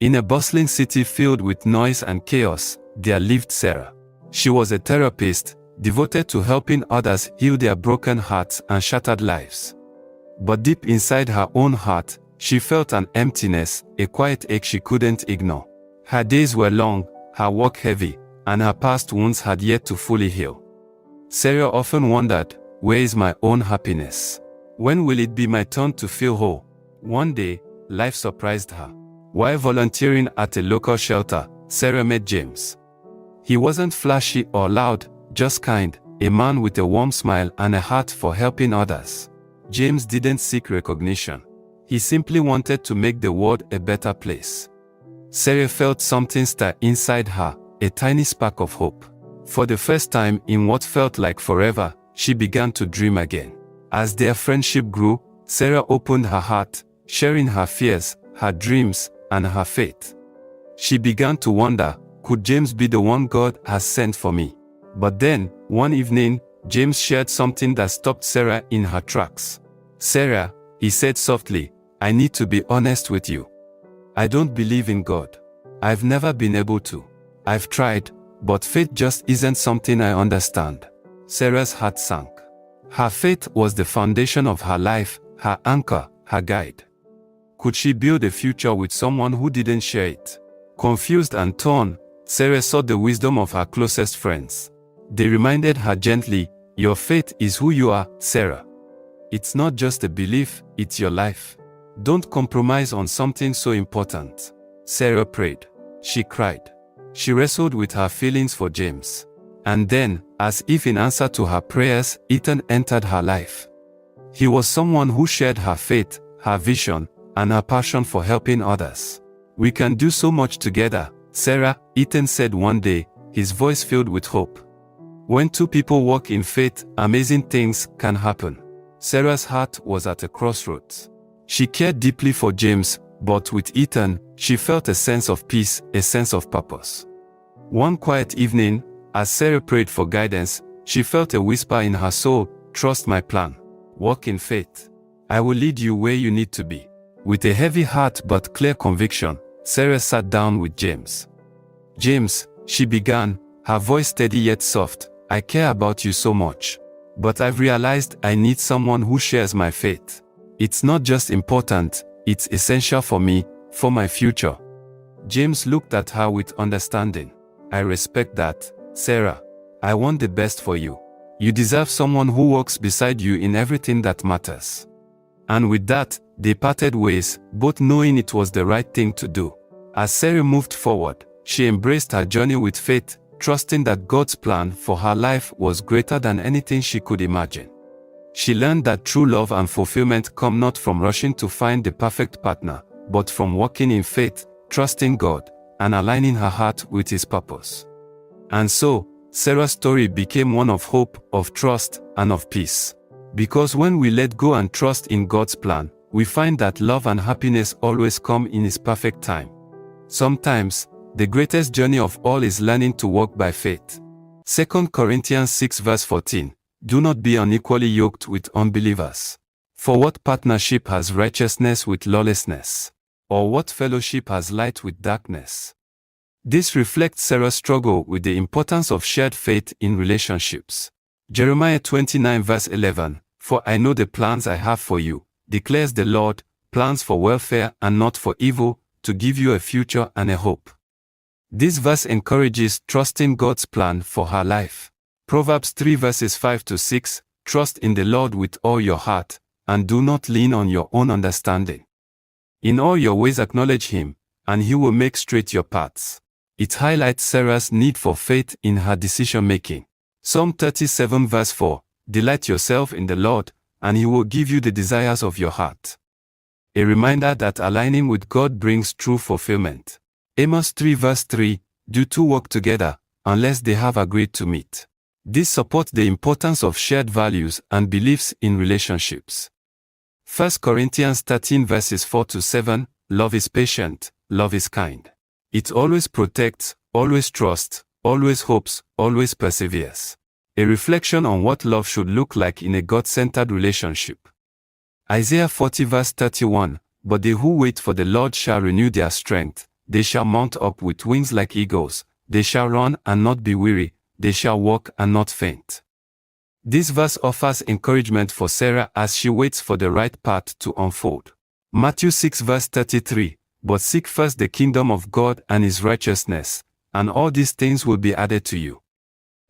In a bustling city filled with noise and chaos, there lived Sarah. She was a therapist, devoted to helping others heal their broken hearts and shattered lives. But deep inside her own heart, she felt an emptiness, a quiet ache she couldn't ignore. Her days were long, her work heavy, and her past wounds had yet to fully heal. Sarah often wondered, where is my own happiness? When will it be my turn to feel whole? One day, life surprised her. While volunteering at a local shelter, Sarah met James. He wasn't flashy or loud, just kind, a man with a warm smile and a heart for helping others. James didn't seek recognition. He simply wanted to make the world a better place. Sarah felt something stir inside her, a tiny spark of hope. For the first time in what felt like forever, she began to dream again. As their friendship grew, Sarah opened her heart, sharing her fears, her dreams, and her faith. She began to wonder, could James be the one God has sent for me? But then, one evening, James shared something that stopped Sarah in her tracks. Sarah, he said softly, I need to be honest with you. I don't believe in God. I've never been able to. I've tried, but faith just isn't something I understand. Sarah's heart sank. Her faith was the foundation of her life, her anchor, her guide. Could she build a future with someone who didn't share it? Confused and torn, Sarah sought the wisdom of her closest friends. They reminded her gently, your faith is who you are, Sarah. It's not just a belief, it's your life. Don't compromise on something so important. Sarah prayed. She cried. She wrestled with her feelings for James. And then, as if in answer to her prayers, Ethan entered her life. He was someone who shared her faith, her vision, and her passion for helping others. We can do so much together, Sarah, Ethan said one day, his voice filled with hope. When two people walk in faith, amazing things can happen. Sarah's heart was at a crossroads. She cared deeply for James, but with Ethan, she felt a sense of peace, a sense of purpose. One quiet evening, as Sarah prayed for guidance, she felt a whisper in her soul, trust my plan. Walk in faith. I will lead you where you need to be. With a heavy heart but clear conviction, Sarah sat down with James. James, she began, her voice steady yet soft, I care about you so much. But I've realized I need someone who shares my faith. It's not just important, it's essential for me, for my future. James looked at her with understanding. I respect that, Sarah. I want the best for you. You deserve someone who walks beside you in everything that matters. And with that, they parted ways, both knowing it was the right thing to do. As Sarah moved forward, she embraced her journey with faith, trusting that God's plan for her life was greater than anything she could imagine. She learned that true love and fulfillment come not from rushing to find the perfect partner, but from walking in faith, trusting God, and aligning her heart with His purpose. And so, Sarah's story became one of hope, of trust, and of peace. Because when we let go and trust in God's plan, we find that love and happiness always come in His perfect time. Sometimes, the greatest journey of all is learning to walk by faith. 2 Corinthians 6 verse 14. Do not be unequally yoked with unbelievers. For what partnership has righteousness with lawlessness? Or what fellowship has light with darkness? This reflects Sarah's struggle with the importance of shared faith in relationships. Jeremiah 29 verse 11. For I know the plans I have for you, declares the Lord, plans for welfare and not for evil, to give you a future and a hope. This verse encourages trusting God's plan for her life. Proverbs 3 verses 5 to 6, trust in the Lord with all your heart, and do not lean on your own understanding. In all your ways acknowledge Him, and He will make straight your paths. It highlights Sarah's need for faith in her decision-making. Psalm 37 verse 4, delight yourself in the Lord, and He will give you the desires of your heart. A reminder that aligning with God brings true fulfillment. Amos 3 verse 3, do two work together, unless they have agreed to meet. This supports the importance of shared values and beliefs in relationships. 1 Corinthians 13 verses 4 to 7, love is patient, love is kind. It always protects, always trusts, always hopes, always perseveres. A reflection on what love should look like in a God-centered relationship. Isaiah 40 verse 31, but they who wait for the Lord shall renew their strength, They shall mount up with wings like eagles. They shall run and not be weary. They shall walk and not faint. This verse offers encouragement for Sarah as she waits for the right path to unfold. Matthew 6 verse 33, "But seek first the kingdom of God and His righteousness, and all these things will be added to you."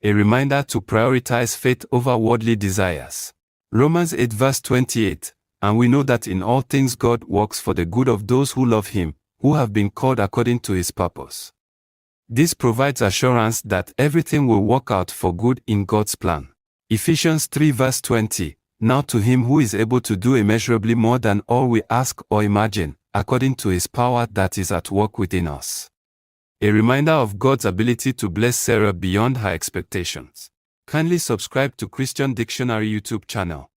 A reminder to prioritize faith over worldly desires. Romans 8 verse 28, "And we know that in all things God works for the good of those who love Him, who have been called according to His purpose." This provides assurance that everything will work out for good in God's plan. Ephesians 3 verse 20, "Now to Him who is able to do immeasurably more than all we ask or imagine, according to His power that is at work within us." A reminder of God's ability to bless Sarah beyond her expectations. Kindly subscribe to Christian Dictionary YouTube channel.